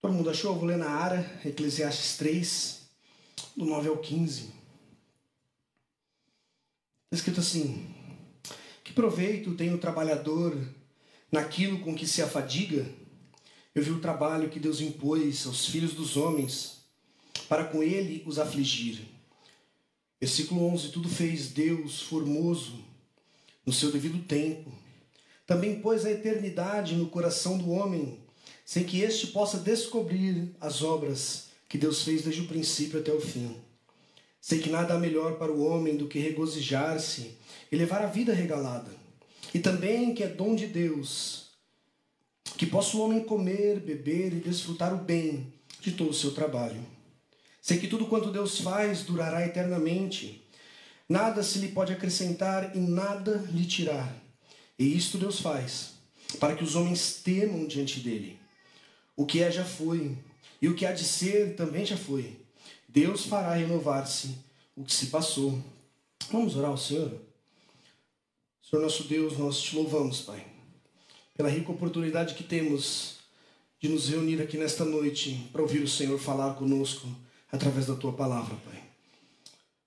Todo mundo achou? Eu vou ler na Ara, Eclesiastes 3, do 9 ao 15. Está escrito assim: que proveito tem o trabalhador naquilo com que se afadiga? Eu vi o trabalho que Deus impôs aos filhos dos homens, para com ele os afligir. Versículo 11: tudo fez Deus formoso no seu devido tempo. Também pôs a eternidade no coração do homem, sem que este possa descobrir as obras que Deus fez desde o princípio até o fim. Sei que nada há melhor para o homem do que regozijar-se e levar a vida regalada. E também que é dom de Deus, que possa o homem comer, beber e desfrutar o bem de todo o seu trabalho. Sei que tudo quanto Deus faz durará eternamente. Nada se lhe pode acrescentar e nada lhe tirar. E isto Deus faz, para que os homens temam diante dele. O que é já foi, e o que há de ser também já foi. Deus fará renovar-se o que se passou. Vamos orar ao Senhor? Senhor nosso Deus, nós te louvamos, Pai, pela rica oportunidade que temos de nos reunir aqui nesta noite para ouvir o Senhor falar conosco através da Tua palavra, Pai.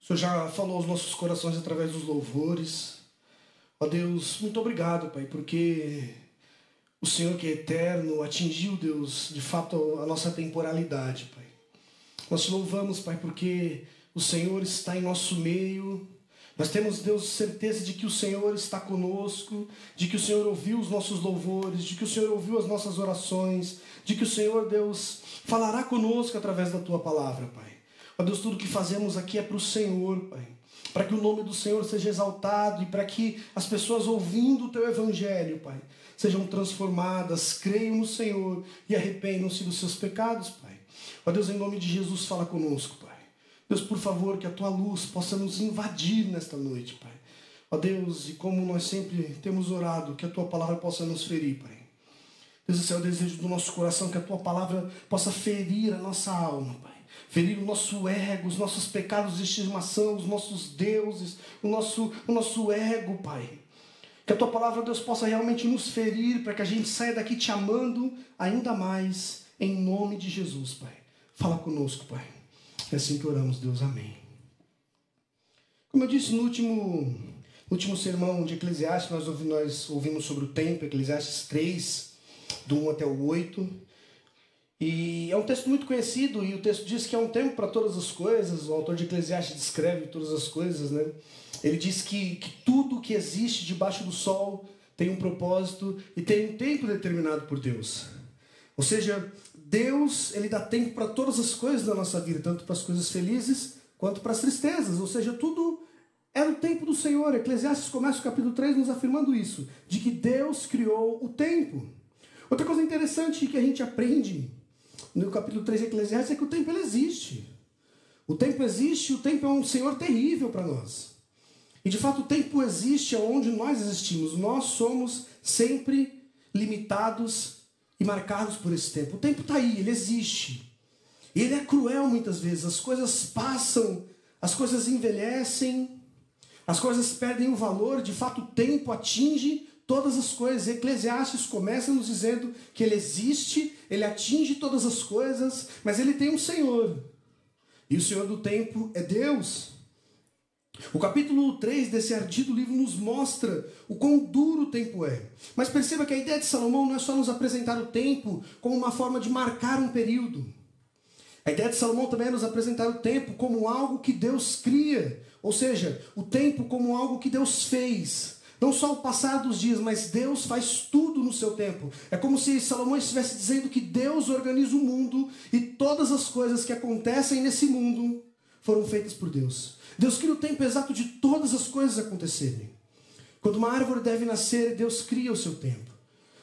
O Senhor já falou aos nossos corações através dos louvores. Ó Deus, muito obrigado, Pai, porque o Senhor que é eterno atingiu, Deus, de fato a nossa temporalidade, Pai. Nós te louvamos, Pai, porque o Senhor está em nosso meio. Nós temos, Deus, certeza de que o Senhor está conosco, de que o Senhor ouviu os nossos louvores, de que o Senhor ouviu as nossas orações, de que o Senhor, Deus, falará conosco através da Tua palavra, Pai. Ó Deus, tudo que fazemos aqui é para o Senhor, Pai, para que o nome do Senhor seja exaltado e para que as pessoas ouvindo o Teu Evangelho, Pai, sejam transformadas, creiam no Senhor e arrependam-se dos seus pecados, Pai. Ó Deus, em nome de Jesus, fala conosco, Pai. Deus, por favor, que a Tua luz possa nos invadir nesta noite, Pai. Ó Deus, e como nós sempre temos orado, que a Tua palavra possa nos ferir, Pai. Deus, esse é o desejo do nosso coração, que a Tua palavra possa ferir a nossa alma, Pai. Ferir o nosso ego, os nossos pecados de estimação, os nossos deuses, o nosso ego, Pai. Que a Tua palavra, Deus, possa realmente nos ferir, para que a gente saia daqui te amando ainda mais, em nome de Jesus, Pai. Fala conosco, Pai. É assim que oramos, Deus. Amém. Como eu disse no último sermão de Eclesiastes, nós ouvimos sobre o tempo, Eclesiastes 3, do 1 até o 8. E é um texto muito conhecido, e o texto diz que é um tempo para todas as coisas. O autor de Eclesiastes descreve todas as coisas, né? Ele diz que tudo que existe debaixo do sol tem um propósito e tem um tempo determinado por Deus. Ou seja, Deus, Ele dá tempo para todas as coisas da nossa vida, tanto para as coisas felizes quanto para as tristezas. Ou seja, tudo é no tempo do Senhor. Eclesiastes começa o capítulo 3 nos afirmando isso, de que Deus criou o tempo. Outra coisa interessante que a gente aprende no capítulo 3 de Eclesiastes é que o tempo ele existe. O tempo existe, o tempo é um Senhor terrível para nós. E de fato o tempo existe onde nós existimos. Nós somos sempre limitados e marcados por esse tempo. O tempo está aí, ele existe. E ele é cruel muitas vezes. As coisas passam, as coisas envelhecem, as coisas perdem o valor. De fato o tempo atinge todas as coisas. Eclesiastes começa nos dizendo que ele existe, ele atinge todas as coisas, mas ele tem um Senhor. E o Senhor do tempo é Deus. O capítulo 3 desse ardido livro nos mostra o quão duro o tempo é. Mas perceba que a ideia de Salomão não é só nos apresentar o tempo como uma forma de marcar um período. A ideia de Salomão também é nos apresentar o tempo como algo que Deus cria. Ou seja, o tempo como algo que Deus fez. Não só o passar dos dias, mas Deus faz tudo no seu tempo. É como se Salomão estivesse dizendo que Deus organiza o mundo e todas as coisas que acontecem nesse mundo foram feitas por Deus. Deus cria o tempo exato de todas as coisas acontecerem. Quando uma árvore deve nascer, Deus cria o seu tempo.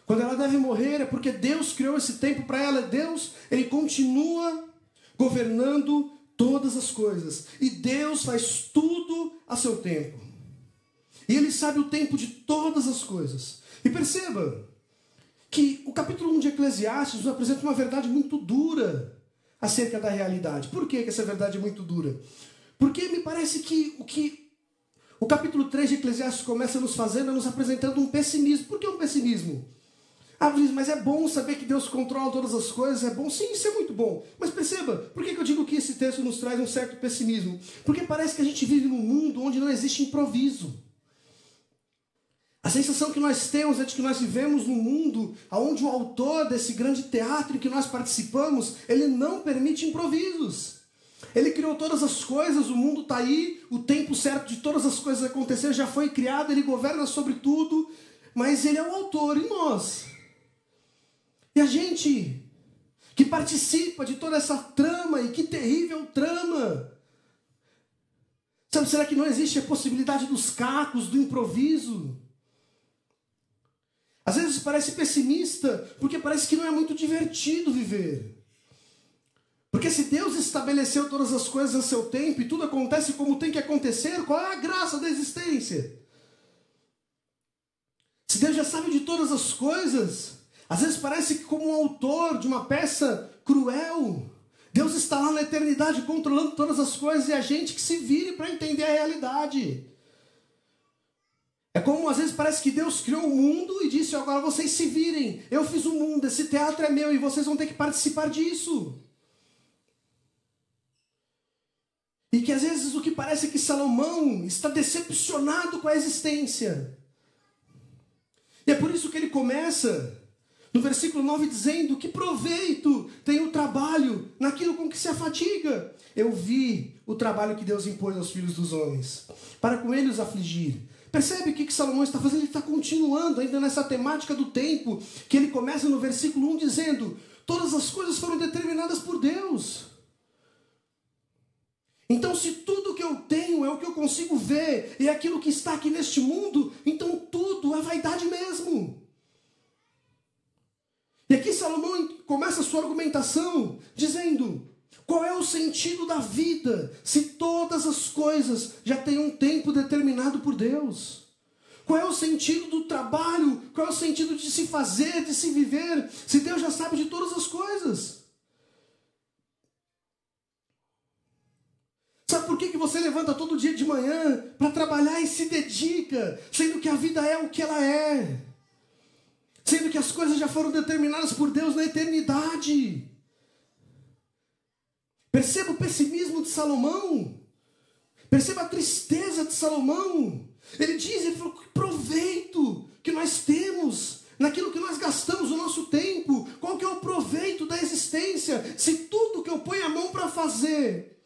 Quando ela deve morrer, é porque Deus criou esse tempo para ela. Deus, Ele continua governando todas as coisas. E Deus faz tudo a seu tempo. E Ele sabe o tempo de todas as coisas. E perceba que o capítulo 1 de Eclesiastes nos apresenta uma verdade muito dura acerca da realidade. Por que essa verdade é muito dura? Porque me parece que o capítulo 3 de Eclesiastes começa nos fazendo, nos apresentando um pessimismo. Por que um pessimismo? Mas é bom saber que Deus controla todas as coisas, é bom? Sim, isso é muito bom. Mas perceba, por que eu digo que esse texto nos traz um certo pessimismo? Porque parece que a gente vive num mundo onde não existe improviso. A sensação que nós temos é de que nós vivemos num mundo onde o autor desse grande teatro em que nós participamos, ele não permite improvisos. Ele criou todas as coisas, o mundo está aí, o tempo certo de todas as coisas acontecer já foi criado, ele governa sobre tudo, mas ele é o autor e nós. E a gente que participa de toda essa trama, e que terrível trama. Sabe, será que não existe a possibilidade dos cacos, do improviso? Às vezes parece pessimista, porque parece que não é muito divertido viver. Porque se Deus estabeleceu todas as coisas a seu tempo, e tudo acontece como tem que acontecer, qual é a graça da existência? Se Deus já sabe de todas as coisas, às vezes parece que como um autor de uma peça cruel, Deus está lá na eternidade controlando todas as coisas e a gente que se vire para entender a realidade. É como às vezes parece que Deus criou o mundo e disse, agora vocês se virem, eu fiz o mundo, esse teatro é meu e vocês vão ter que participar disso. E que às vezes o que parece é que Salomão está decepcionado com a existência. E é por isso que ele começa no versículo 9 dizendo, que proveito tem o trabalho naquilo com que se afadiga. Eu vi o trabalho que Deus impôs aos filhos dos homens, para com eles afligir. Percebe o que Salomão está fazendo? Ele está continuando ainda nessa temática do tempo, que ele começa no versículo 1 dizendo, todas as coisas foram determinadas por Deus. Então se tudo que eu tenho é o que eu consigo ver, e é aquilo que está aqui neste mundo, então tudo é vaidade mesmo. E aqui Salomão começa a sua argumentação dizendo, qual é o sentido da vida se todas as coisas já têm um tempo determinado por Deus? Qual é o sentido do trabalho? Qual é o sentido de se fazer, de se viver, se Deus já sabe de todas as coisas? Sabe por que você levanta todo dia de manhã para trabalhar e se dedica, sendo que a vida é o que ela é? Sendo que as coisas já foram determinadas por Deus na eternidade. Perceba o pessimismo de Salomão. Perceba a tristeza de Salomão. Ele falou, que proveito que nós temos naquilo que nós gastamos o nosso tempo. Qual que é o proveito da existência, se tudo que eu ponho a mão para fazer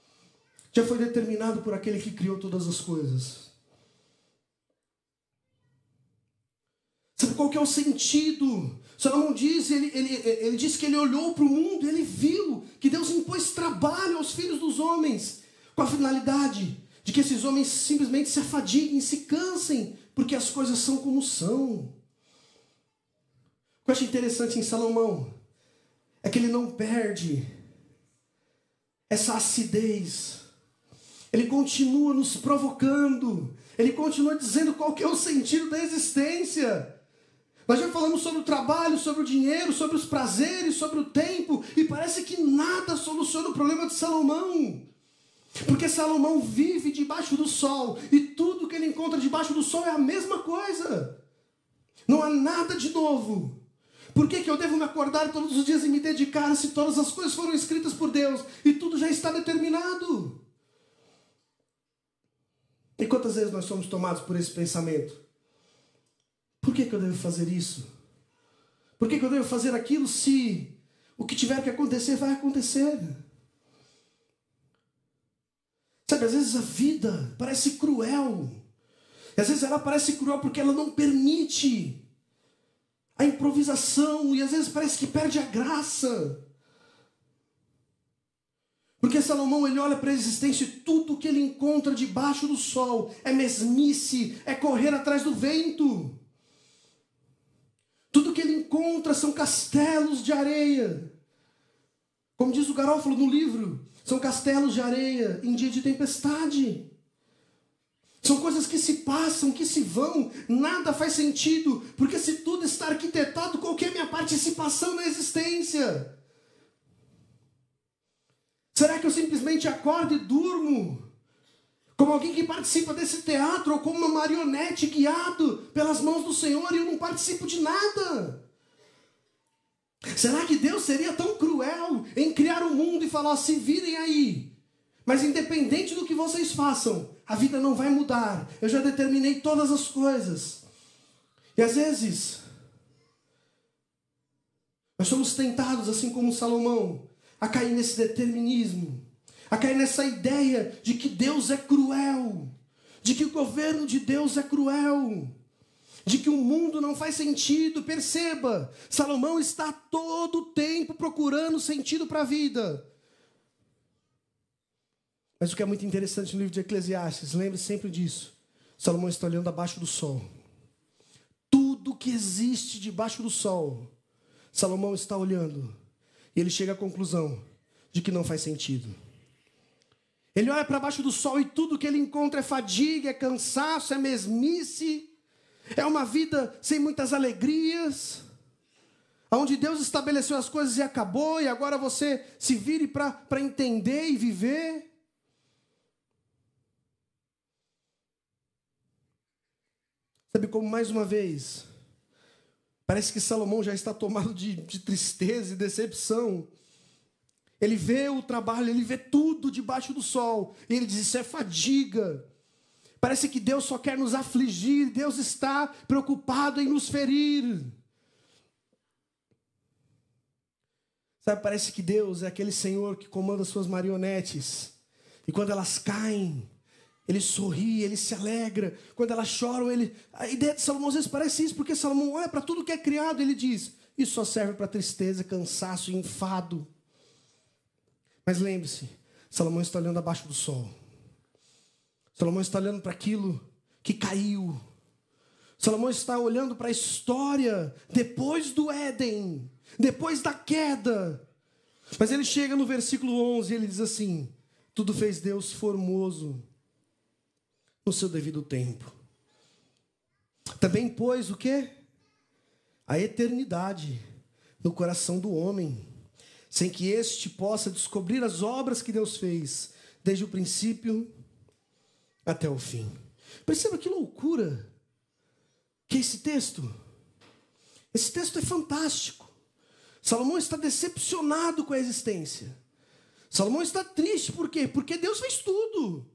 já foi determinado por aquele que criou todas as coisas? Sabe qual que é o sentido? Salomão diz, ele diz que ele olhou para o mundo e ele viu que Deus impôs trabalho aos filhos dos homens, com a finalidade de que esses homens simplesmente se afadiguem, se cansem, porque as coisas são como são. O que eu acho interessante em Salomão é que ele não perde essa acidez. Ele continua nos provocando, ele continua dizendo qual que é o sentido da existência. Nós já falamos sobre o trabalho, sobre o dinheiro, sobre os prazeres, sobre o tempo, e parece que nada soluciona o problema de Salomão. Porque Salomão vive debaixo do sol, e tudo que ele encontra debaixo do sol é a mesma coisa. Não há nada de novo. Por que eu devo me acordar todos os dias e me dedicar se todas as coisas foram escritas por Deus e tudo já está determinado? E quantas vezes nós somos tomados por esse pensamento? Por que eu devo fazer isso? Por que eu devo fazer aquilo se o que tiver que acontecer vai acontecer? Sabe, às vezes a vida parece cruel. E às vezes ela parece cruel porque ela não permite a improvisação. E às vezes parece que perde a graça. Porque Salomão, ele olha para a existência e tudo que ele encontra debaixo do sol é mesmice, é correr atrás do vento. Tudo que ele encontra são castelos de areia. Como diz o Garófalo no livro, são castelos de areia em dia de tempestade. São coisas que se passam, que se vão, nada faz sentido, porque se tudo está arquitetado, qual que é a minha participação na existência? Será que eu simplesmente acordo e durmo? Como alguém que participa desse teatro, ou como uma marionete guiado pelas mãos do Senhor, e eu não participo de nada? Será que Deus seria tão cruel em criar um mundo e falar, se virem aí, mas independente do que vocês façam, a vida não vai mudar, eu já determinei todas as coisas. E às vezes, nós somos tentados, assim como Salomão, a cair nesse determinismo, a cair nessa ideia de que Deus é cruel, de que o governo de Deus é cruel, de que o mundo não faz sentido. Perceba, Salomão está todo o tempo procurando sentido para a vida. Mas o que é muito interessante no livro de Eclesiastes, lembre sempre disso, Salomão está olhando abaixo do sol. Tudo que existe debaixo do sol, Salomão está olhando, e ele chega à conclusão de que não faz sentido. Ele olha para baixo do sol e tudo que ele encontra é fadiga, é cansaço, é mesmice, é uma vida sem muitas alegrias, onde Deus estabeleceu as coisas e acabou, e agora você se vire para entender e viver. Sabe como, mais uma vez, parece que Salomão já está tomado de tristeza e decepção. Ele vê o trabalho, ele vê tudo debaixo do sol, e ele diz, isso é fadiga. Parece que Deus só quer nos afligir, Deus está preocupado em nos ferir. Sabe, parece que Deus é aquele Senhor que comanda suas marionetes, e quando elas caem, ele sorri, ele se alegra. Quando elas choram, a ideia de Salomão às vezes parece isso, porque Salomão olha para tudo que é criado, ele diz, isso só serve para tristeza, cansaço e enfado. Mas lembre-se, Salomão está olhando abaixo do sol. Salomão está olhando para aquilo que caiu. Salomão está olhando para a história depois do Éden, depois da queda. Mas ele chega no versículo 11 e ele diz assim, tudo fez Deus formoso no seu devido tempo. Também pôs o quê? A eternidade no coração do homem, sem que este possa descobrir as obras que Deus fez, desde o princípio até o fim. Perceba que loucura que é esse texto. Esse texto é fantástico. Salomão está decepcionado com a existência. Salomão está triste, por quê? Porque Deus fez tudo.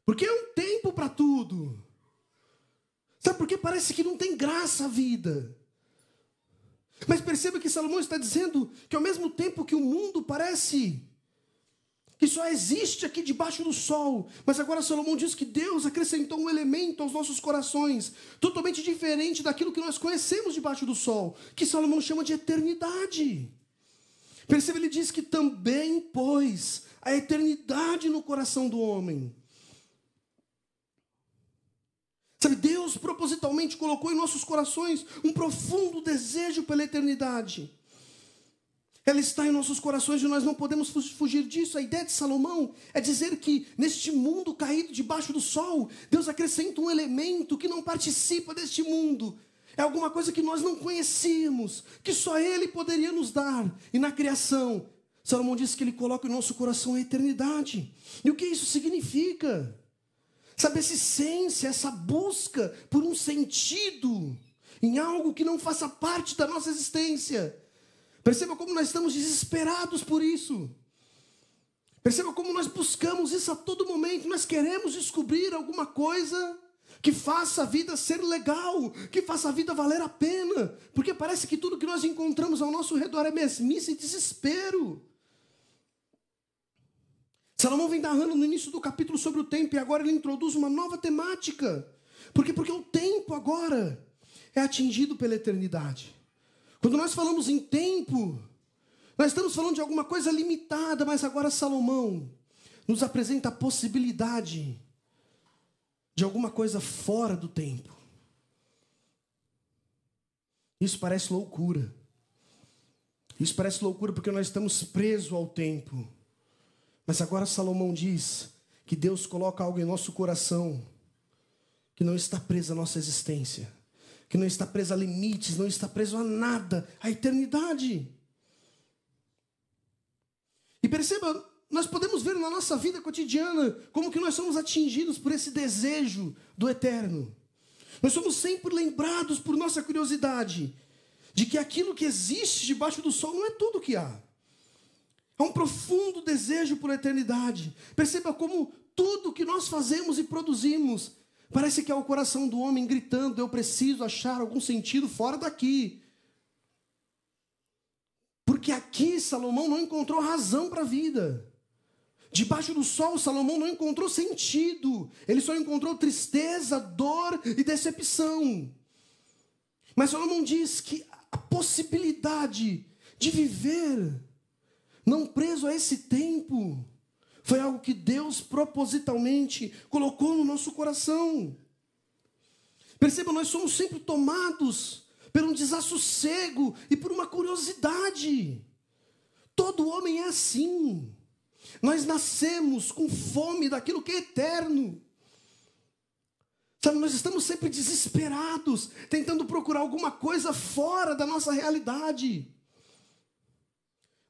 Porque é um tempo para tudo. Sabe por que parece que não tem graça a vida? Mas perceba que Salomão está dizendo que ao mesmo tempo que o mundo parece que só existe aqui debaixo do sol, mas agora Salomão diz que Deus acrescentou um elemento aos nossos corações, totalmente diferente daquilo que nós conhecemos debaixo do sol, que Salomão chama de eternidade. Perceba, ele diz que também pôs a eternidade no coração do homem. Sabe, Deus propositalmente colocou em nossos corações um profundo desejo pela eternidade. Ela está em nossos corações e nós não podemos fugir disso. A ideia de Salomão é dizer que neste mundo caído debaixo do sol, Deus acrescenta um elemento que não participa deste mundo. É alguma coisa que nós não conhecíamos, que só Ele poderia nos dar. E na criação, Salomão diz que Ele coloca em nosso coração a eternidade. E o que isso significa? Sabe, essa essência, essa busca por um sentido em algo que não faça parte da nossa existência. Perceba como nós estamos desesperados por isso. Perceba como nós buscamos isso a todo momento. Nós queremos descobrir alguma coisa que faça a vida ser legal, que faça a vida valer a pena. Porque parece que tudo que nós encontramos ao nosso redor é mesmice e desespero. Salomão vem narrando no início do capítulo sobre o tempo e agora ele introduz uma nova temática. Por quê? Porque o tempo agora é atingido pela eternidade. Quando nós falamos em tempo, nós estamos falando de alguma coisa limitada, mas agora Salomão nos apresenta a possibilidade de alguma coisa fora do tempo. Isso parece loucura. Isso parece loucura porque nós estamos presos ao tempo. Mas agora Salomão diz que Deus coloca algo em nosso coração que não está preso à nossa existência, que não está preso a limites, não está preso a nada, a eternidade. E perceba, nós podemos ver na nossa vida cotidiana como que nós somos atingidos por esse desejo do eterno. Nós somos sempre lembrados por nossa curiosidade de que aquilo que existe debaixo do sol não é tudo que há. Há um profundo desejo por eternidade. Perceba como tudo que nós fazemos e produzimos parece que é o coração do homem gritando: eu preciso achar algum sentido fora daqui. Porque aqui Salomão não encontrou razão para a vida. Debaixo do sol, Salomão não encontrou sentido. Ele só encontrou tristeza, dor e decepção. Mas Salomão diz que a possibilidade de viver não preso a esse tempo foi algo que Deus propositalmente colocou no nosso coração. Perceba, nós somos sempre tomados por um desassossego e por uma curiosidade. Todo homem é assim. Nós nascemos com fome daquilo que é eterno. Sabe, nós estamos sempre desesperados, tentando procurar alguma coisa fora da nossa realidade.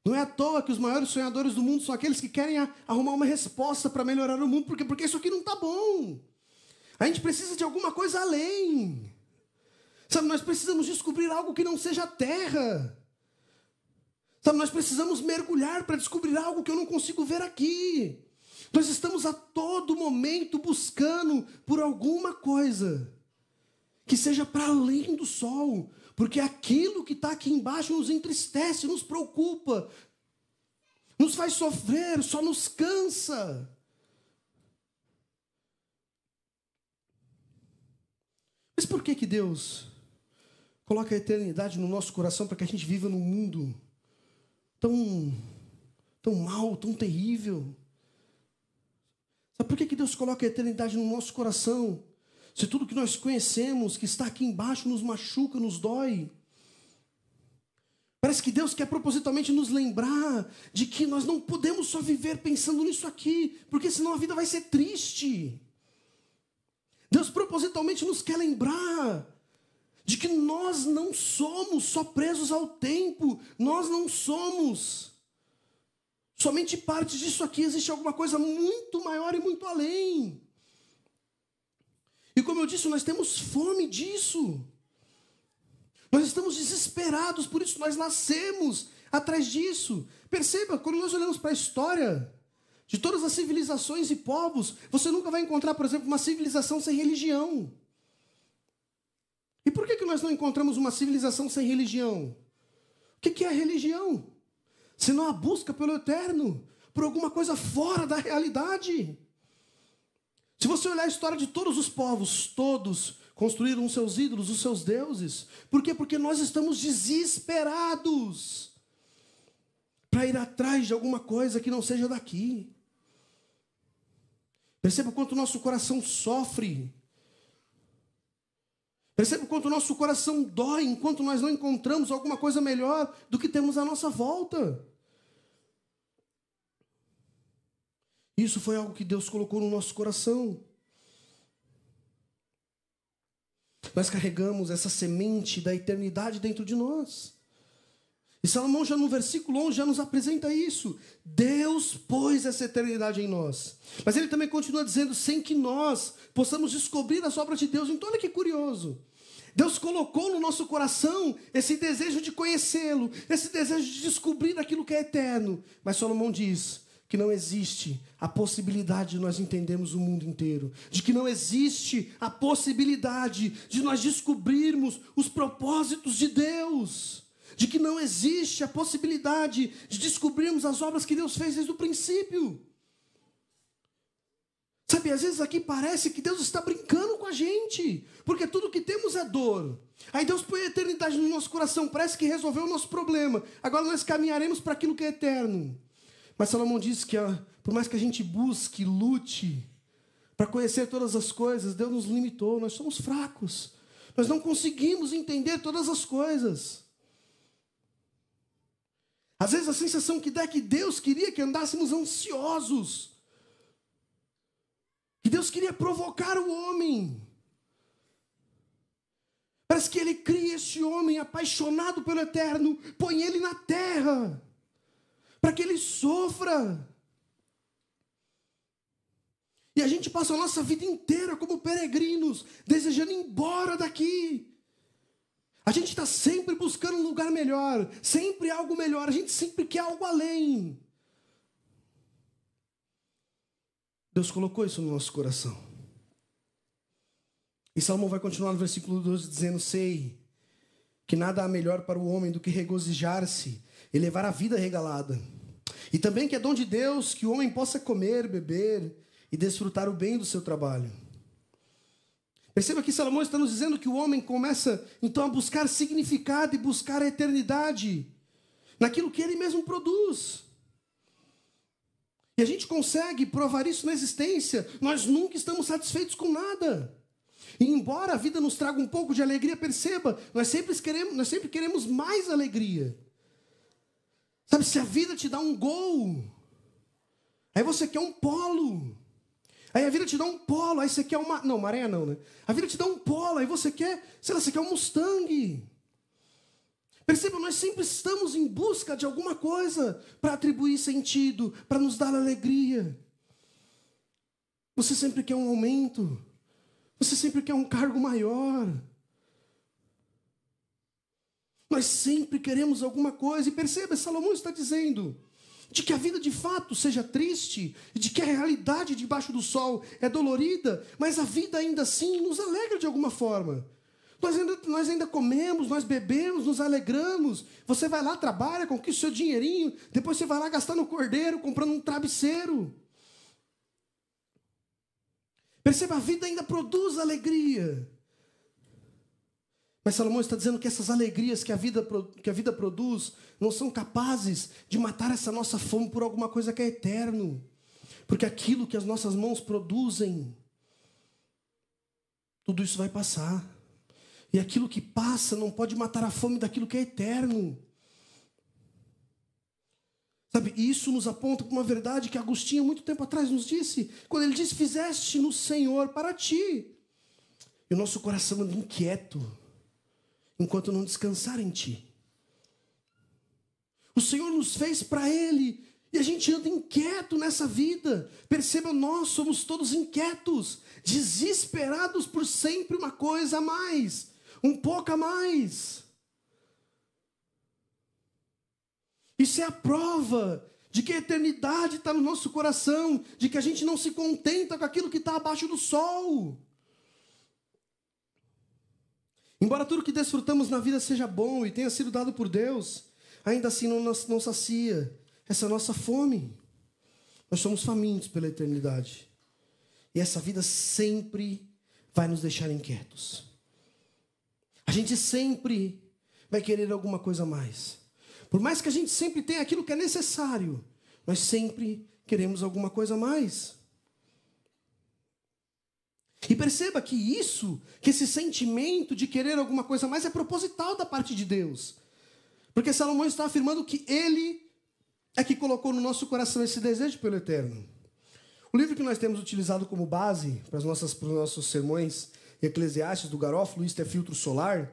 Não é à toa que os maiores sonhadores do mundo são aqueles que querem arrumar uma resposta para melhorar o mundo. Porque isso aqui não está bom. A gente precisa de alguma coisa além. Sabe, nós precisamos descobrir algo que não seja a terra. Sabe, nós precisamos mergulhar para descobrir algo que eu não consigo ver aqui. Nós estamos a todo momento buscando por alguma coisa que seja para além do sol. Porque aquilo que está aqui embaixo nos entristece, nos preocupa, nos faz sofrer, só nos cansa. Mas por que Deus coloca a eternidade no nosso coração para que a gente viva num mundo tão mal, tão terrível? Sabe por que Deus coloca a eternidade no nosso coração? Se tudo que nós conhecemos, que está aqui embaixo, nos machuca, nos dói. Parece que Deus quer propositalmente nos lembrar de que nós não podemos só viver pensando nisso aqui, porque senão a vida vai ser triste. Deus propositalmente nos quer lembrar de que nós não somos só presos ao tempo, nós não somos somente parte disso aqui, existe alguma coisa muito maior e muito além. E como eu disse, nós temos fome disso. Nós estamos desesperados, por isso nós nascemos atrás disso. Perceba, quando nós olhamos para a história de todas as civilizações e povos, você nunca vai encontrar, por exemplo, uma civilização sem religião. E por que nós não encontramos uma civilização sem religião? O que é a religião? Senão a busca pelo eterno, por alguma coisa fora da realidade. Se você olhar a história de todos os povos, todos construíram os seus ídolos, os seus deuses. Por quê? Porque nós estamos desesperados para ir atrás de alguma coisa que não seja daqui. Perceba o quanto o nosso coração sofre. Perceba o quanto o nosso coração dói enquanto nós não encontramos alguma coisa melhor do que temos à nossa volta. Isso foi algo que Deus colocou no nosso coração. Nós carregamos essa semente da eternidade dentro de nós. E Salomão já no versículo 11 já nos apresenta isso. Deus pôs essa eternidade em nós. Mas ele também continua dizendo, sem que nós possamos descobrir as obras de Deus. Então olha que curioso. Deus colocou no nosso coração esse desejo de conhecê-lo, esse desejo de descobrir aquilo que é eterno. Mas Salomão diz que não existe a possibilidade de nós entendermos o mundo inteiro, de que não existe a possibilidade de nós descobrirmos os propósitos de Deus, de que não existe a possibilidade de descobrirmos as obras que Deus fez desde o princípio. Sabe, às vezes aqui parece que Deus está brincando com a gente, porque tudo que temos é dor. Aí Deus põe a eternidade no nosso coração, parece que resolveu o nosso problema. Agora nós caminharemos para aquilo que é eterno. Mas Salomão diz que por mais que a gente busque, lute, para conhecer todas as coisas, Deus nos limitou, nós somos fracos. Nós não conseguimos entender todas as coisas. Às vezes a sensação que dá é que Deus queria que andássemos ansiosos. Que Deus queria provocar o homem. Parece que Ele cria esse homem apaixonado pelo eterno, põe ele na terra, para que ele sofra. E a gente passa a nossa vida inteira como peregrinos, desejando ir embora daqui. A gente está sempre buscando um lugar melhor, sempre algo melhor, a gente sempre quer algo além. Deus colocou isso no nosso coração. E Salomão vai continuar no versículo 12 dizendo: sei que nada há melhor para o homem do que regozijar-se e levar a vida regalada. E também que é dom de Deus que o homem possa comer, beber e desfrutar o bem do seu trabalho. Perceba que Salomão está nos dizendo que o homem começa então a buscar significado e buscar a eternidade naquilo que ele mesmo produz. E a gente consegue provar isso na existência. Nós nunca estamos satisfeitos com nada. E embora a vida nos traga um pouco de alegria, perceba, nós sempre queremos mais alegria. Sabe, se a vida te dá um gol, aí você quer um polo. Aí a vida te dá um polo, aí você quer uma... Não, maré não, né? A vida te dá um polo, aí você quer, sei lá, você quer um Mustang. Perceba, nós sempre estamos em busca de alguma coisa para atribuir sentido, para nos dar alegria. Você sempre quer um aumento. Você sempre quer um cargo maior. Nós sempre queremos alguma coisa. E perceba, Salomão está dizendo de que a vida de fato seja triste, de que a realidade debaixo do sol é dolorida, mas a vida ainda assim nos alegra de alguma forma. Nós ainda comemos, nós bebemos, nos alegramos. Você vai lá, trabalha, conquista o seu dinheirinho, depois você vai lá gastar no cordeiro, comprando um travesseiro. Perceba, a vida ainda produz alegria. Mas Salomão está dizendo que essas alegrias que a vida produz não são capazes de matar essa nossa fome por alguma coisa que é eterno. Porque aquilo que as nossas mãos produzem, tudo isso vai passar. E aquilo que passa não pode matar a fome daquilo que é eterno. Sabe, isso nos aponta para uma verdade que Agostinho, muito tempo atrás, nos disse. Quando ele disse: fizeste no Senhor para ti. E o nosso coração anda inquieto enquanto não descansar em ti. O Senhor nos fez para Ele e a gente anda inquieto nessa vida. Perceba, nós somos todos inquietos, desesperados por sempre uma coisa a mais, um pouco a mais. Isso é a prova de que a eternidade está no nosso coração, de que a gente não se contenta com aquilo que está abaixo do sol. Embora tudo que desfrutamos na vida seja bom e tenha sido dado por Deus, ainda assim não sacia essa nossa fome. Nós somos famintos pela eternidade. E essa vida sempre vai nos deixar inquietos. A gente sempre vai querer alguma coisa a mais. Por mais que a gente sempre tenha aquilo que é necessário, nós sempre queremos alguma coisa a mais. E perceba que esse sentimento de querer alguma coisa a mais é proposital da parte de Deus. Porque Salomão está afirmando que Ele é que colocou no nosso coração esse desejo pelo eterno. O livro que nós temos utilizado como base para os nossos sermões, Eclesiastes, do Garofalo, Isto é Filtro Solar,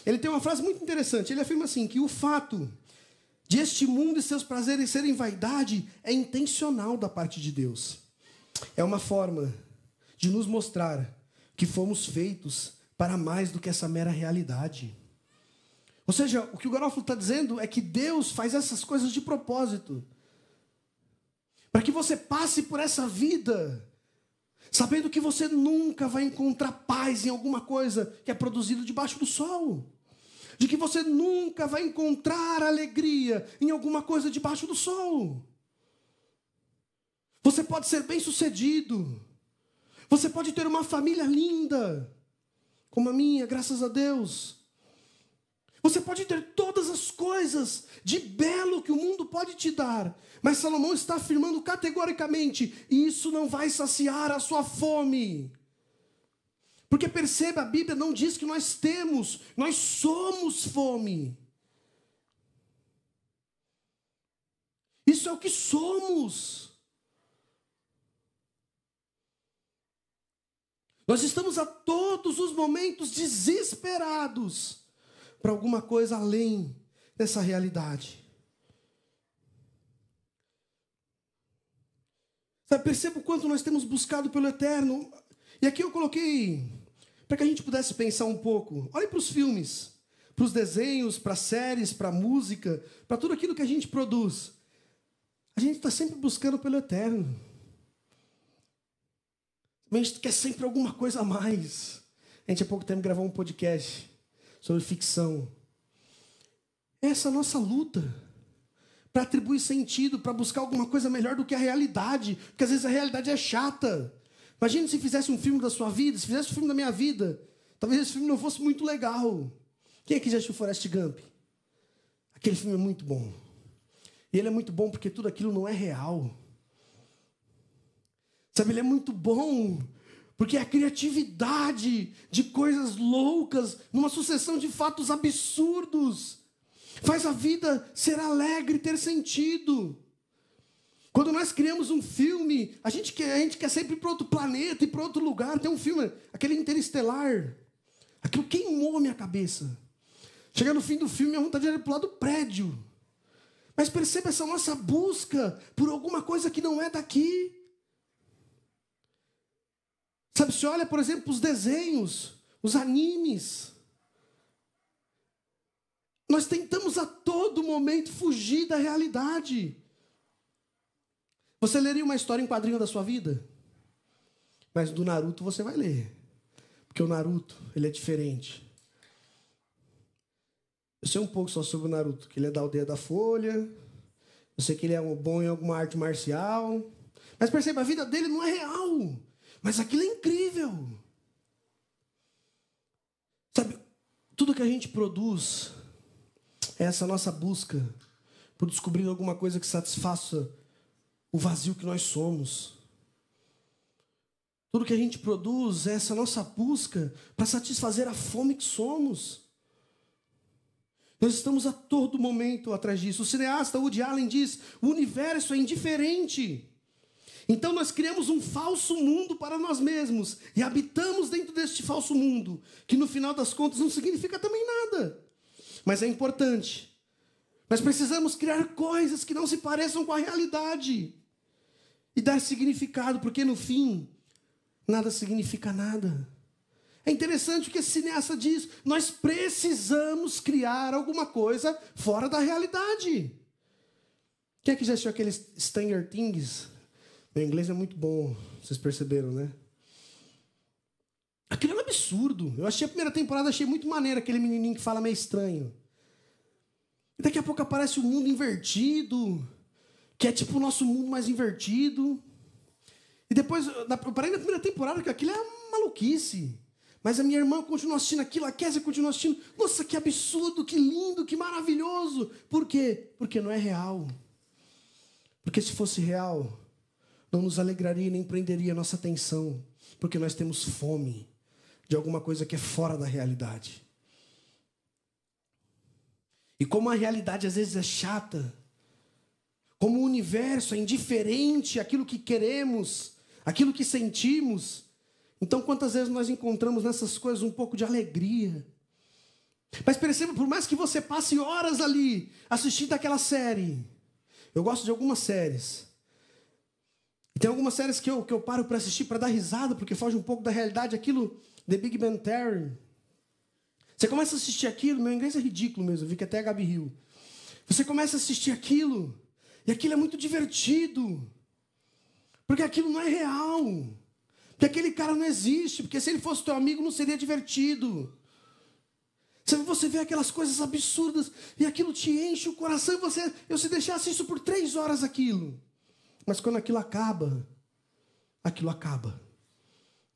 ele tem uma frase muito interessante. Ele afirma assim, que o fato de este mundo e seus prazeres serem vaidade é intencional da parte de Deus. É uma forma de nos mostrar que fomos feitos para mais do que essa mera realidade. Ou seja, o que o Garofalo está dizendo é que Deus faz essas coisas de propósito, para que você passe por essa vida sabendo que você nunca vai encontrar paz em alguma coisa que é produzido debaixo do sol, de que você nunca vai encontrar alegria em alguma coisa debaixo do sol. Você pode ser bem-sucedido, você pode ter uma família linda, como a minha, graças a Deus. Você pode ter todas as coisas de belo que o mundo pode te dar, mas Salomão está afirmando categoricamente: isso não vai saciar a sua fome. Porque perceba, a Bíblia não diz que nós temos, nós somos fome. Isso é o que somos. Nós estamos a todos os momentos desesperados para alguma coisa além dessa realidade. Sabe, perceba o quanto nós temos buscado pelo eterno. E aqui eu coloquei, para que a gente pudesse pensar um pouco. Olhe para os filmes. para os desenhos, para séries, para música, para tudo aquilo que a gente produz, a gente está sempre buscando pelo eterno. A gente quer sempre alguma coisa a mais. A gente há pouco tempo gravou um podcast sobre ficção. Essa é a nossa luta. Para atribuir sentido, para buscar alguma coisa melhor do que a realidade. Porque às vezes a realidade é chata. Imagina se fizesse um filme da sua vida, se fizesse um filme da minha vida. Talvez esse filme não fosse muito legal. Quem aqui já assistiu Forrest Gump? Aquele filme é muito bom. E ele é muito bom porque tudo aquilo não é real. Sabe, ele é muito bom porque a criatividade de coisas loucas, numa sucessão de fatos absurdos, faz a vida ser alegre, ter sentido. Quando nós criamos um filme, a gente quer sempre ir para outro planeta e para outro lugar. Tem um filme, aquele Interestelar. Aquilo queimou a minha cabeça. Chega no fim do filme, minha vontade era pular do prédio. Mas perceba essa nossa busca por alguma coisa que não é daqui. Sabe, você olha, por exemplo, os desenhos, os animes. Nós tentamos a todo momento fugir da realidade. Você leria uma história em quadrinho da sua vida? Mas do Naruto você vai ler. Porque o Naruto, ele é diferente. Eu sei um pouco só sobre o Naruto, que ele é da aldeia da Folha. Eu sei que ele é bom em alguma arte marcial. Mas perceba, a vida dele não é real. Mas aquilo é incrível. Sabe, tudo que a gente produz é essa nossa busca por descobrir alguma coisa que satisfaça o vazio que nós somos. Tudo que a gente produz é essa nossa busca para satisfazer a fome que somos. Nós estamos a todo momento atrás disso. O cineasta Woody Allen diz: o universo é indiferente. Então nós criamos um falso mundo para nós mesmos e habitamos dentro deste falso mundo, que no final das contas não significa também nada. Mas é importante. Nós precisamos criar coisas que não se pareçam com a realidade e dar significado, porque no fim, nada significa nada. É interessante o que esse cineasta diz: nós precisamos criar alguma coisa fora da realidade. Quem é que já assistiu aqueles Stranger Things? Meu inglês é muito bom, vocês perceberam, né? Aquilo é um absurdo. Eu achei a primeira temporada, achei muito maneiro, aquele menininho que fala meio estranho. E daqui a pouco aparece um mundo invertido, que é tipo o nosso mundo mais invertido. E depois, eu parei na primeira temporada, que aquilo é maluquice. Mas a minha irmã continua assistindo aquilo, a Kézia continua assistindo. Nossa, que absurdo, que lindo, que maravilhoso. Por quê? Porque não é real. Porque se fosse real, não nos alegraria nem prenderia a nossa atenção. Porque nós temos fome de alguma coisa que é fora da realidade. E como a realidade às vezes é chata, como o universo é indiferente àquilo que queremos, àquilo que sentimos, então quantas vezes nós encontramos nessas coisas um pouco de alegria. Mas perceba, por mais que você passe horas ali assistindo aquela série, eu gosto de algumas séries. E tem algumas séries que eu paro para assistir, para dar risada, porque foge um pouco da realidade, aquilo, The Big Bang Theory. Você começa a assistir aquilo, meu inglês é ridículo mesmo, eu vi que até a Gabi riu. Você começa a assistir aquilo, e aquilo é muito divertido. Porque aquilo não é real. Porque aquele cara não existe, porque se ele fosse teu amigo não seria divertido. Você vê aquelas coisas absurdas, e aquilo te enche o coração, e eu se deixasse isso por 3 horas aquilo. Mas quando aquilo acaba.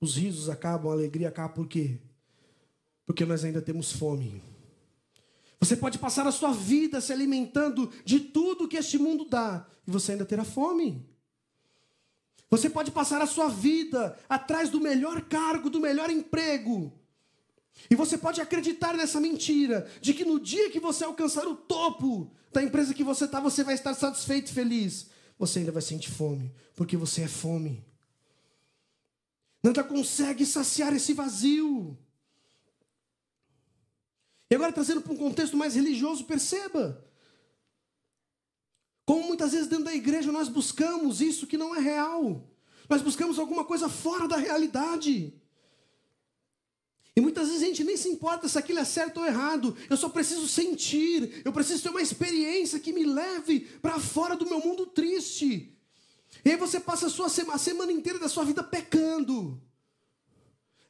Os risos acabam, a alegria acaba, por quê? Porque nós ainda temos fome. Você pode passar a sua vida se alimentando de tudo que este mundo dá, e você ainda terá fome. Você pode passar a sua vida atrás do melhor cargo, do melhor emprego, e você pode acreditar nessa mentira, de que no dia que você alcançar o topo da empresa que você está, você vai estar satisfeito e feliz. Você ainda vai sentir fome, porque você é fome. Nada consegue saciar esse vazio. E agora, trazendo para um contexto mais religioso, perceba. Como muitas vezes dentro da igreja nós buscamos isso que não é real. Nós buscamos alguma coisa fora da realidade. E muitas vezes a gente nem se importa se aquilo é certo ou errado. Eu só preciso sentir. Eu preciso ter uma experiência que me leve para fora do meu mundo triste. E aí você passa a semana inteira da sua vida pecando.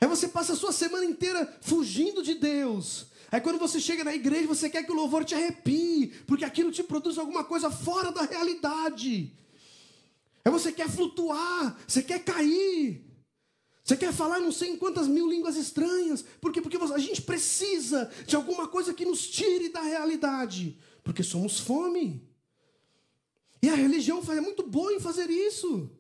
Aí você passa a sua semana inteira fugindo de Deus. Aí quando você chega na igreja, você quer que o louvor te arrepie, porque aquilo te produz alguma coisa fora da realidade. Aí você quer flutuar, você quer cair. Você quer falar não sei em quantas mil línguas estranhas. Por quê? Porque a gente precisa de alguma coisa que nos tire da realidade. Porque somos fome. E a religião é muito boa em fazer isso.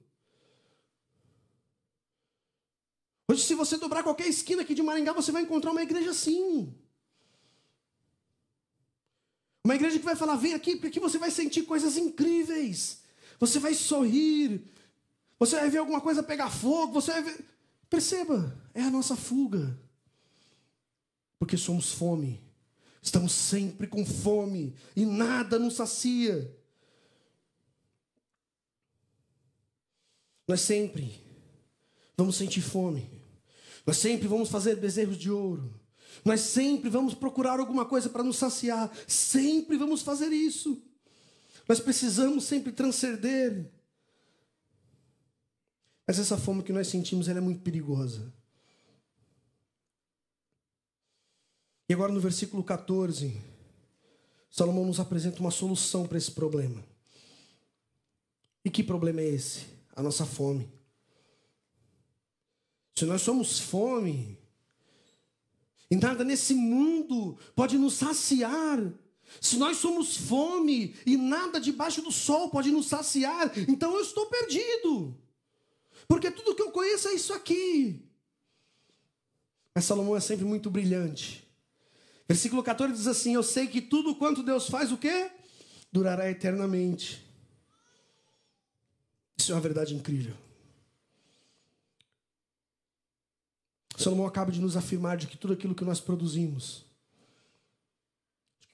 Hoje, se você dobrar qualquer esquina aqui de Maringá, você vai encontrar uma igreja assim. Uma igreja que vai falar, vem aqui, porque aqui você vai sentir coisas incríveis. Você vai sorrir. Você vai ver alguma coisa pegar fogo. Você vai ver... Perceba, é a nossa fuga. Porque somos fome. Estamos sempre com fome. E nada nos sacia. Nós sempre vamos sentir fome. Nós sempre vamos fazer bezerros de ouro. Nós sempre vamos procurar alguma coisa para nos saciar. Sempre vamos fazer isso. Nós precisamos sempre transcender. Mas essa fome que nós sentimos, ela é muito perigosa. E agora no versículo 14, Salomão nos apresenta uma solução para esse problema. E que problema é esse? A nossa fome. Se nós somos fome, e nada nesse mundo pode nos saciar. Se nós somos fome, e nada debaixo do sol pode nos saciar, então eu estou perdido. Porque tudo que eu conheço é isso aqui. Mas Salomão é sempre muito brilhante. Versículo 14 diz assim, eu sei que tudo quanto Deus faz, o quê? Durará eternamente. Isso é uma verdade incrível. Salomão acaba de nos afirmar de que tudo aquilo que nós produzimos,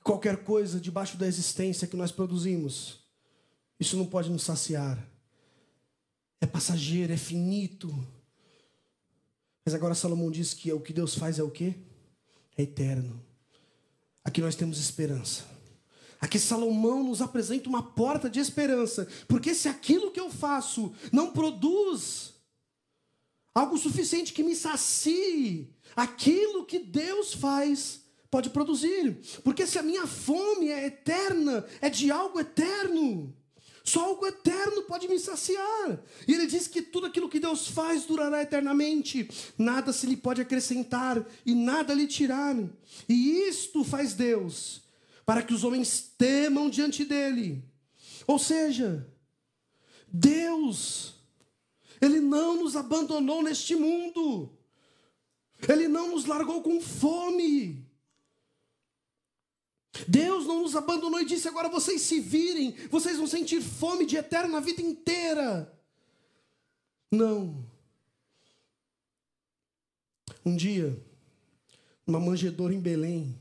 qualquer coisa debaixo da existência que nós produzimos, isso não pode nos saciar. É passageiro, é finito. Mas agora Salomão diz que o que Deus faz é o quê? É eterno. Aqui nós temos esperança. Aqui Salomão nos apresenta uma porta de esperança. Porque se aquilo que eu faço não produz algo suficiente que me sacie, aquilo que Deus faz pode produzir. Porque se a minha fome é eterna, é de algo eterno, só algo eterno pode me saciar. E ele diz que tudo aquilo que Deus faz durará eternamente. Nada se lhe pode acrescentar e nada lhe tirar. E isto faz Deus para que os homens temam diante dele. Ou seja, Deus, Ele não nos abandonou neste mundo. Ele não nos largou com fome. Deus não nos abandonou e disse, agora vocês se virem, vocês vão sentir fome de eterno a vida inteira. Não. Um dia, numa manjedoura em Belém,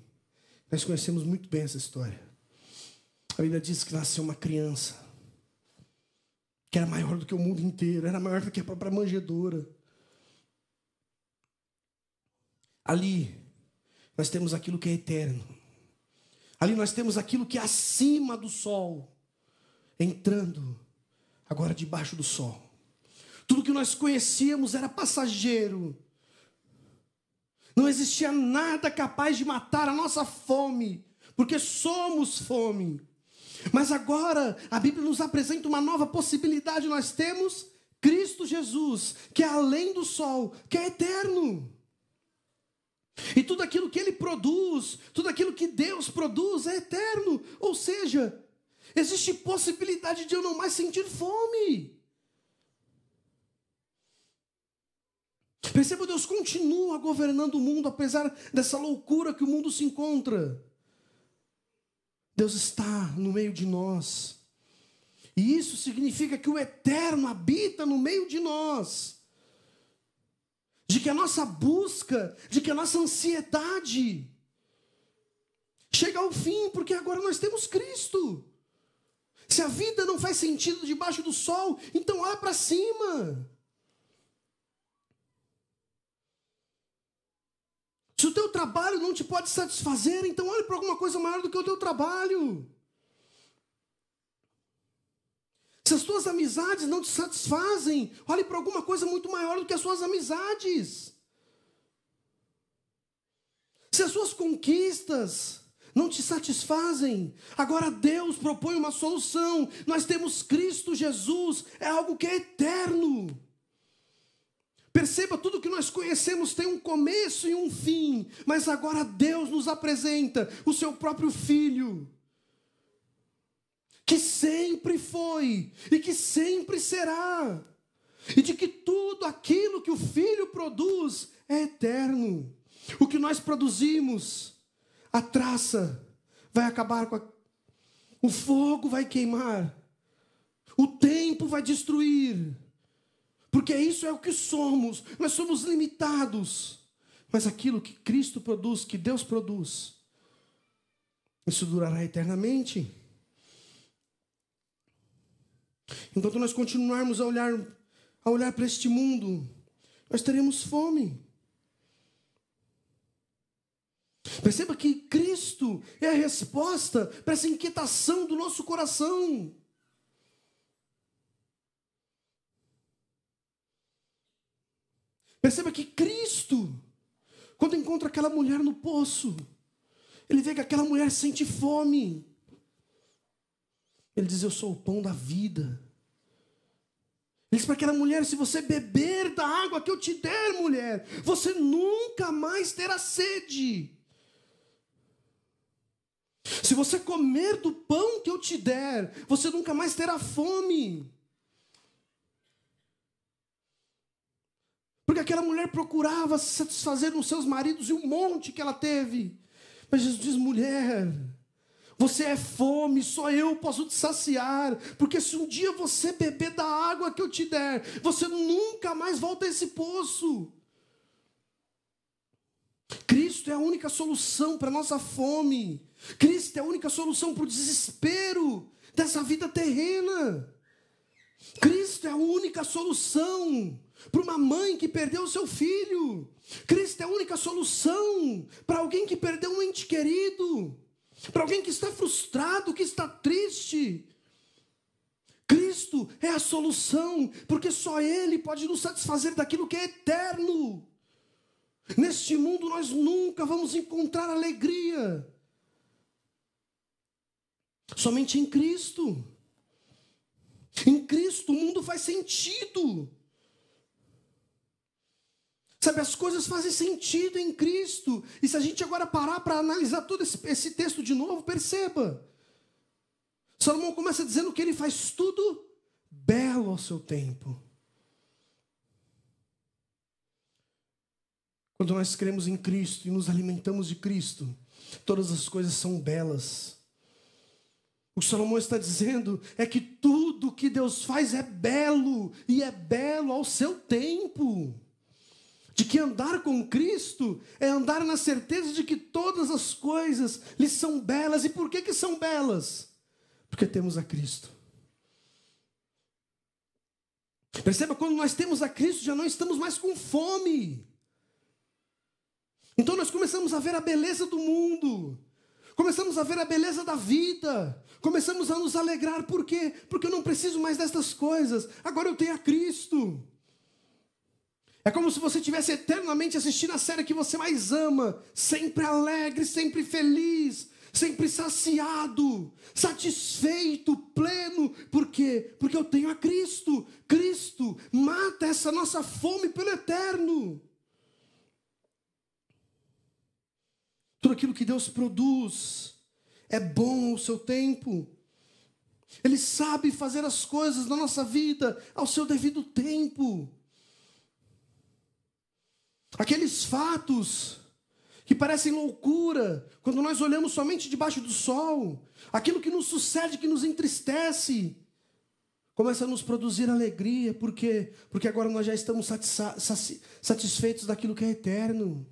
nós conhecemos muito bem essa história. A Bíblia diz que nasceu uma criança, que era maior do que o mundo inteiro, era maior do que a própria manjedoura. Ali, nós temos aquilo que é eterno. Ali nós temos aquilo que é acima do sol, entrando agora debaixo do sol. Tudo que nós conhecíamos era passageiro. Não existia nada capaz de matar a nossa fome, porque somos fome. Mas agora a Bíblia nos apresenta uma nova possibilidade. Nós temos Cristo Jesus, que é além do sol, que é eterno. E tudo aquilo que Ele produz, tudo aquilo que Deus produz é eterno. Ou seja, existe possibilidade de eu não mais sentir fome. Perceba, Deus continua governando o mundo, apesar dessa loucura que o mundo se encontra. Deus está no meio de nós. E isso significa que o eterno habita no meio de nós. De que a nossa busca, de que a nossa ansiedade chega ao fim, porque agora nós temos Cristo. Se a vida não faz sentido debaixo do sol, então olha para cima. Se o teu trabalho não te pode satisfazer, então olhe para alguma coisa maior do que o teu trabalho. Se as tuas amizades não te satisfazem, olhe para alguma coisa muito maior do que as suas amizades. Se as suas conquistas não te satisfazem, agora Deus propõe uma solução. Nós temos Cristo Jesus, é algo que é eterno. Perceba, tudo que nós conhecemos tem um começo e um fim, mas agora Deus nos apresenta o seu próprio Filho, que sempre foi e que sempre será, e de que tudo aquilo que o Filho produz é eterno. O que nós produzimos, a traça vai acabar o fogo vai queimar, o tempo vai destruir, porque isso é o que somos. Nós somos limitados, mas aquilo que Cristo produz, que Deus produz, isso durará eternamente. Enquanto nós continuarmos a olhar para este mundo, nós teremos fome. Perceba que Cristo é a resposta para essa inquietação do nosso coração. Perceba que Cristo, quando encontra aquela mulher no poço, ele vê que aquela mulher sente fome. Ele diz: eu sou o pão da vida. Ele diz para aquela mulher: se você beber da água que eu te der, mulher, você nunca mais terá sede. Se você comer do pão que eu te der, você nunca mais terá fome. Porque aquela mulher procurava se satisfazer nos seus maridos e um monte que ela teve. Mas Jesus diz: mulher, você é fome, só eu posso te saciar. Porque se um dia você beber da água que eu te der, você nunca mais volta a esse poço. Cristo é a única solução para a nossa fome. Cristo é a única solução para o desespero dessa vida terrena. Cristo é a única solução para uma mãe que perdeu o seu filho. Cristo é a única solução para alguém que perdeu um ente querido, para alguém que está frustrado, que está triste. Cristo é a solução, porque só Ele pode nos satisfazer daquilo que é eterno. Neste mundo nós nunca vamos encontrar alegria. Somente em Cristo. Em Cristo o mundo faz sentido. Sabe, as coisas fazem sentido em Cristo. E se a gente agora parar para analisar todo esse texto de novo, perceba. Salomão começa dizendo que ele faz tudo belo ao seu tempo. Quando nós cremos em Cristo e nos alimentamos de Cristo, todas as coisas são belas. O que Salomão está dizendo é que tudo que Deus faz é belo, e é belo ao seu tempo. De que andar com Cristo é andar na certeza de que todas as coisas lhe são belas. E por que são belas? Porque temos a Cristo. Perceba, quando nós temos a Cristo, já não estamos mais com fome. Então nós começamos a ver a beleza do mundo. Começamos a ver a beleza da vida. Começamos a nos alegrar. Por quê? Porque eu não preciso mais destas coisas. Agora eu tenho a Cristo. É como se você estivesse eternamente assistindo a série que você mais ama. Sempre alegre, sempre feliz, sempre saciado, satisfeito, pleno. Por quê? Porque eu tenho a Cristo. Cristo mata essa nossa fome pelo eterno. Tudo aquilo que Deus produz é bom ao seu tempo. Ele sabe fazer as coisas na nossa vida ao seu devido tempo. Aqueles fatos que parecem loucura, quando nós olhamos somente debaixo do sol, aquilo que nos sucede, que nos entristece, começa a nos produzir alegria. Por quê? Porque agora nós já estamos satisfeitos daquilo que é eterno.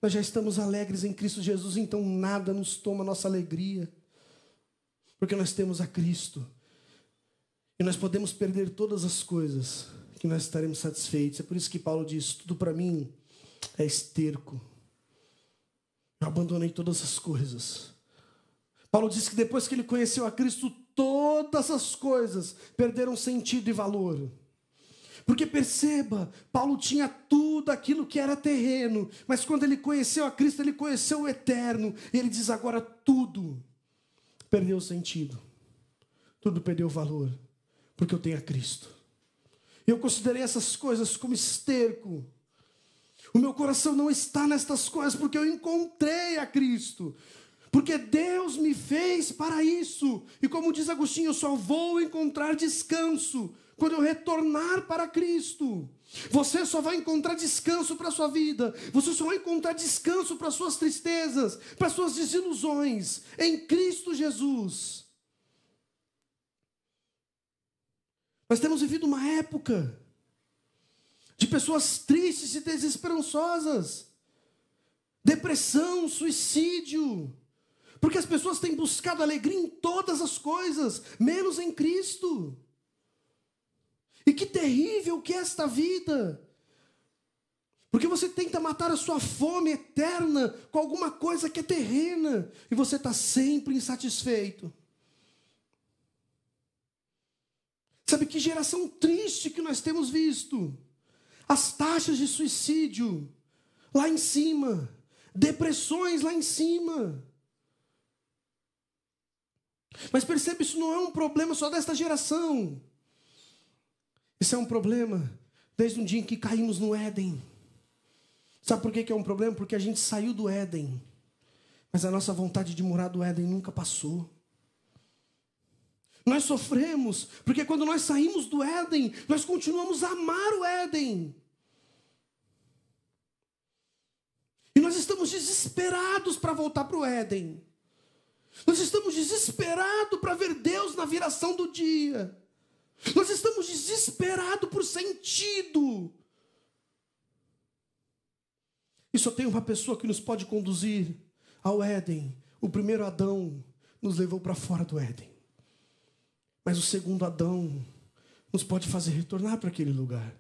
Nós já estamos alegres em Cristo Jesus, então nada nos toma a nossa alegria, porque nós temos a Cristo. E nós podemos perder todas as coisas, que nós estaremos satisfeitos. É por isso que Paulo diz: tudo para mim é esterco. Eu abandonei todas as coisas. Paulo diz que depois que ele conheceu a Cristo, todas as coisas perderam sentido e valor. Porque perceba, Paulo tinha tudo aquilo que era terreno, mas quando ele conheceu a Cristo, ele conheceu o eterno. E ele diz: agora tudo perdeu sentido, tudo perdeu valor, porque eu tenho a Cristo. Eu considerei essas coisas como esterco. O meu coração não está nestas coisas, porque eu encontrei a Cristo. Porque Deus me fez para isso. E como diz Agostinho, eu só vou encontrar descanso quando eu retornar para Cristo. Você só vai encontrar descanso para a sua vida. Você só vai encontrar descanso para as suas tristezas, para as suas desilusões, em Cristo Jesus. Nós temos vivido uma época de pessoas tristes e desesperançosas. Depressão, suicídio. Porque as pessoas têm buscado alegria em todas as coisas, menos em Cristo. E que terrível que é esta vida. Porque você tenta matar a sua fome eterna com alguma coisa que é terrena. E você está sempre insatisfeito. Sabe que geração triste que nós temos visto? As taxas de suicídio lá em cima. Depressões lá em cima. Mas percebe, isso não é um problema só desta geração. Isso é um problema desde um dia em que caímos no Éden. Sabe por que é um problema? Porque a gente saiu do Éden, mas a nossa vontade de morar do Éden nunca passou. Nós sofremos, porque quando nós saímos do Éden, nós continuamos a amar o Éden. E nós estamos desesperados para voltar para o Éden. Nós estamos desesperados para ver Deus na viração do dia. Nós estamos desesperados por sentido. E só tem uma pessoa que nos pode conduzir ao Éden. O primeiro Adão nos levou para fora do Éden. Mas o segundo Adão nos pode fazer retornar para aquele lugar.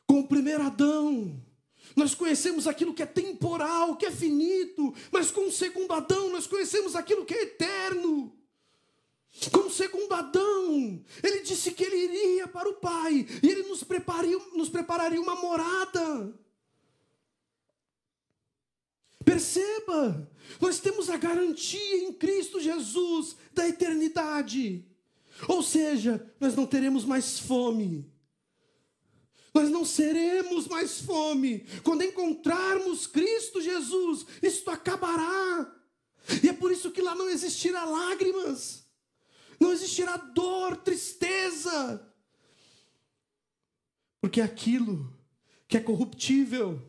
Com o primeiro Adão, nós conhecemos aquilo que é temporal, que é finito. Mas com o segundo Adão, nós conhecemos aquilo que é eterno. Com o segundo Adão, ele disse que ele iria para o Pai. E ele nos prepararia uma morada. Perceba, nós temos a garantia em Cristo Jesus da eternidade. Ou seja, nós não teremos mais fome. Nós não seremos mais fome. Quando encontrarmos Cristo Jesus, isto acabará. E é por isso que lá não existirá lágrimas. Não existirá dor, tristeza. Porque aquilo que é corruptível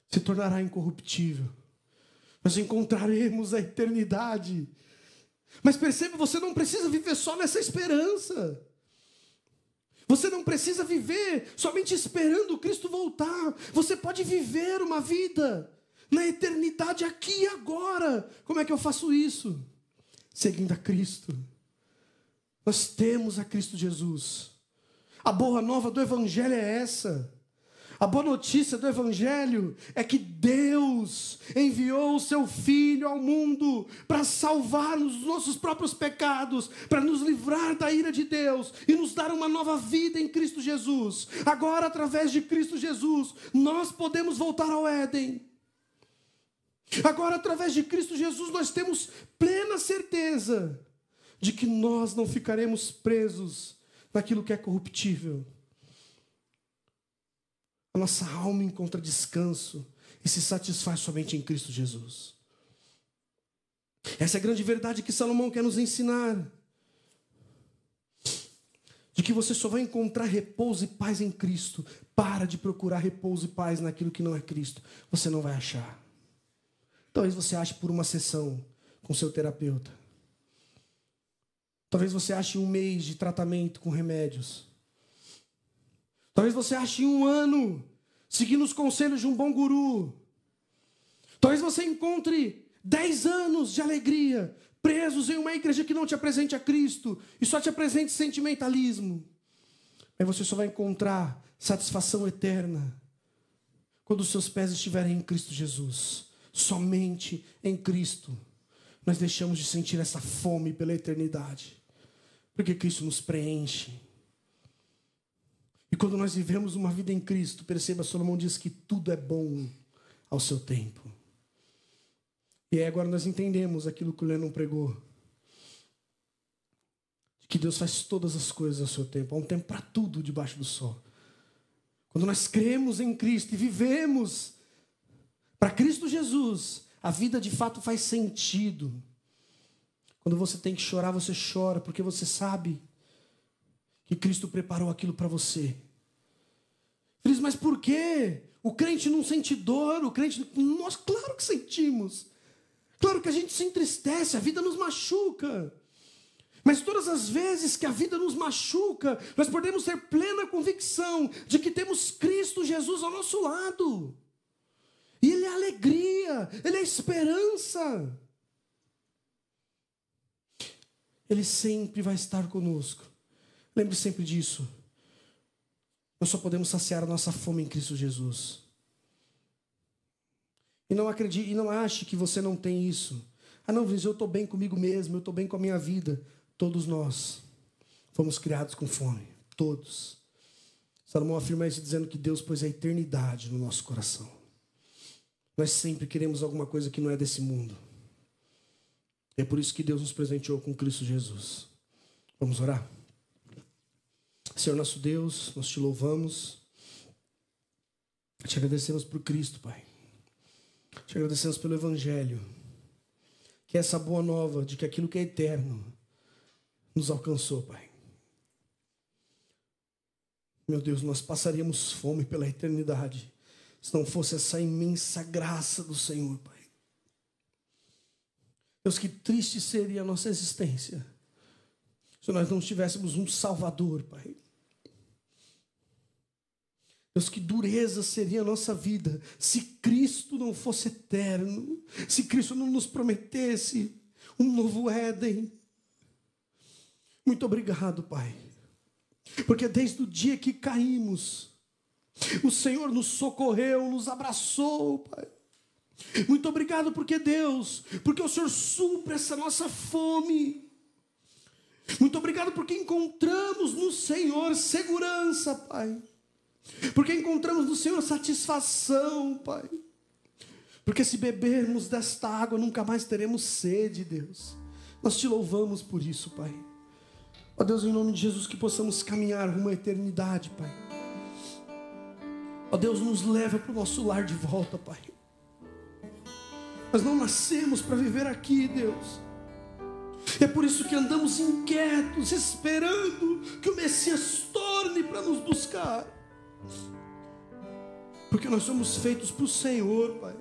se tornará incorruptível. Nós encontraremos a eternidade. Mas perceba, você não precisa viver só nessa esperança. Você não precisa viver somente esperando Cristo voltar. Você pode viver uma vida na eternidade aqui e agora. Como é que eu faço isso? Seguindo a Cristo. Nós temos a Cristo Jesus. A boa nova do Evangelho é essa. A boa notícia do Evangelho é que Deus enviou o seu Filho ao mundo para salvar-nos dos nossos próprios pecados, para nos livrar da ira de Deus e nos dar uma nova vida em Cristo Jesus. Agora, através de Cristo Jesus, nós podemos voltar ao Éden. Agora, através de Cristo Jesus, nós temos plena certeza de que nós não ficaremos presos naquilo que é corruptível. A nossa alma encontra descanso e se satisfaz somente em Cristo Jesus. Essa é a grande verdade que Salomão quer nos ensinar. De que você só vai encontrar repouso e paz em Cristo. Para de procurar repouso e paz naquilo que não é Cristo. Você não vai achar. Talvez você ache por uma sessão com seu terapeuta. Talvez você ache um mês de tratamento com remédios. Talvez você ache um ano seguindo os conselhos de um bom guru. Talvez você encontre 10 anos de alegria presos em uma igreja que não te apresente a Cristo e só te apresente sentimentalismo. Mas você só vai encontrar satisfação eterna quando os seus pés estiverem em Cristo Jesus, somente em Cristo, nós deixamos de sentir essa fome pela eternidade, porque Cristo nos preenche. E quando nós vivemos uma vida em Cristo, perceba, Salomão diz que tudo é bom ao seu tempo. E aí agora nós entendemos aquilo que o Lennon pregou, que Deus faz todas as coisas ao seu tempo. Há um tempo para tudo debaixo do sol. Quando nós cremos em Cristo e vivemos para Cristo Jesus, a vida de fato faz sentido. Quando você tem que chorar, você chora, porque você sabe que Cristo preparou aquilo para você. Diz, mas por quê? O crente não sente dor, o crente... Nós, claro que sentimos. Claro que a gente se entristece, a vida nos machuca. Mas todas as vezes que a vida nos machuca, nós podemos ter plena convicção de que temos Cristo Jesus ao nosso lado. E Ele é alegria, Ele é esperança. Ele sempre vai estar conosco. Lembre sempre disso. Nós só podemos saciar a nossa fome em Cristo Jesus. E não acredite, e não ache que você não tem isso. Ah não, Vinícius, eu estou bem comigo mesmo, eu estou bem com a minha vida. Todos nós fomos criados com fome. Todos. Salomão afirma isso dizendo que Deus pôs a eternidade no nosso coração. Nós sempre queremos alguma coisa que não é desse mundo. É por isso que Deus nos presenteou com Cristo Jesus. Vamos orar? Senhor nosso Deus, nós te louvamos. Te agradecemos por Cristo, Pai. Te agradecemos pelo Evangelho. Que é essa boa nova de que aquilo que é eterno nos alcançou, Pai. Meu Deus, nós passaríamos fome pela eternidade se não fosse essa imensa graça do Senhor, Pai. Deus, que triste seria a nossa existência se nós não tivéssemos um Salvador, Pai. Deus, que dureza seria a nossa vida se Cristo não fosse eterno, se Cristo não nos prometesse um novo Éden. Muito obrigado, Pai, porque desde o dia que caímos, o Senhor nos socorreu, nos abraçou, Pai. Muito obrigado porque Deus, porque o Senhor supre essa nossa fome. Muito obrigado porque encontramos no Senhor segurança, Pai. Porque encontramos no Senhor satisfação, Pai. Porque se bebermos desta água, nunca mais teremos sede, Deus. Nós te louvamos por isso, Pai. Ó Deus, em nome de Jesus, que possamos caminhar rumo à eternidade, Pai. Ó Deus, nos leva para o nosso lar de volta, Pai. Nós não nascemos para viver aqui, Deus. É por isso que andamos inquietos, esperando que o Messias torne para nos buscar. Porque nós somos feitos para o Senhor, Pai.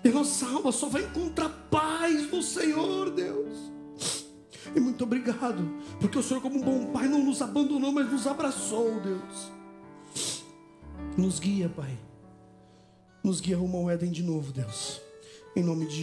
E nossa alma só vai encontrar paz no Senhor, Deus. E muito obrigado, porque o Senhor, como um bom Pai, não nos abandonou, mas nos abraçou, Deus. Nos guia, Pai. Nos guia rumo ao Éden de novo, Deus. Em nome de